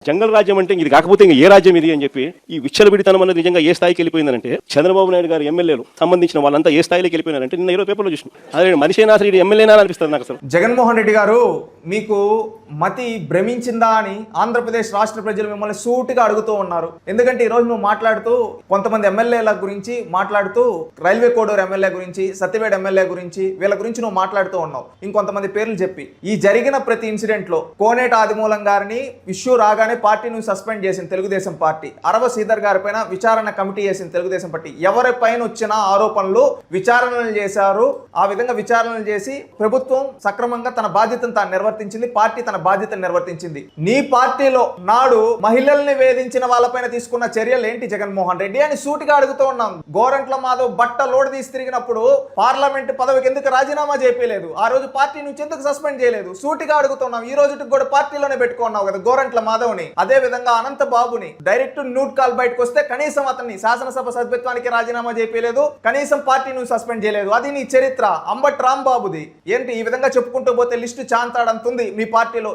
జంగల్ రాజ్యం అంటే ఇది కాకపోతే ఇంకా ఏ రాజ్యం ఇది అని చెప్పి ఈ విచ్చలవిడితనం అన్నది నిజంగా ఏ స్థాయికి వెళ్ళిపోయిందంటే చంద్రబాబు నాయుడు గారు ఎమ్మెల్యేలు సంబంధించిన వాళ్ళంతా ఏ స్థాయికి వెళ్ళిపోయినారంటే నిన్న ఈరోజు పేపర్లో చూసిన అదే మనిషి అయినా అసలు ఇది ఎమ్మెల్యేనా అనిపిస్తుంది నాకు అసలు. జగన్మోహన్ రెడ్డి గారు మీకు మతి భ్రమించిందా అని ఆంధ్రప్రదేశ్ రాష్ట్ర ప్రజలు మిమ్మల్ని సూటిగా అడుగుతూ ఉన్నారు. ఎందుకంటే ఈ రోజు నువ్వు మాట్లాడుతూ కొంతమంది ఎమ్మెల్యేల గురించి మాట్లాడుతూ రైల్వే కోడూరు ఎమ్మెల్యే గురించి సత్యవేడ్ ఎమ్మెల్యే గురించి వీళ్ళ గురించి నువ్వు మాట్లాడుతూ ఉన్నావు. ఇంకొంతమంది పేర్లు చెప్పి ఈ జరిగిన ప్రతి ఇన్సిడెంట్ లో కోనేట ఆదిమూలం గారిని ఇష్యూ రాగానే పార్టీని సస్పెండ్ చేసింది తెలుగుదేశం పార్టీ. అరవ శ్రీధర్ గారి పైన విచారణ కమిటీ చేసింది తెలుగుదేశం పార్టీ. ఎవరిపైన వచ్చిన ఆరోపణలు విచారణలు చేశారు. ఆ విధంగా విచారణలు చేసి ప్రభుత్వం సక్రమంగా తన బాధ్యతను తాను నిర్వర్తించింది. పార్టీ తన బాధ్యతను నిర్వర్తించింది. నీ పార్టీలో నాడు మహిళల్ని వేధించిన వాళ్ళపైన తీసుకున్న చర్యలు ఏంటి జగన్మోహన్ రెడ్డి అని సూటిగా అడుగుతూ ఉన్నాం. గోరంట్ల మాధవ్ బట్ట లోడ్ తీసి తిరిగినప్పుడు పార్లమెంట్ పదవికి ఎందుకు రాజీనామా చేయలేదు? ఆ రోజు పార్టీ నుంచి ఎందుకు సస్పెండ్ చేయలేదు? సూటిగా అడుగుతున్నాం. ఈ రోజుకి కూడా పార్టీలోనే పెట్టుకున్నావు కదా గోరంట్ల మాధవ్ని. అదే విధంగా అనంత బాబుని డైరెక్ట్ న్యూట్ కాల్ బయటకు వస్తే కనీసం అతన్ని శాసనసభ సభ్యత్వానికి రాజీనామా చేయలేదు, కనీసం పార్టీ నువ్వు సస్పెండ్ చేయలేదు. అది నీ చరిత్ర. అంబట్ రాంబాబుది ఏంటి? ఈ విధంగా చెప్పుకుంటూ పోతే లిస్టు చాంతాడంతుంది మీ పార్టీలో.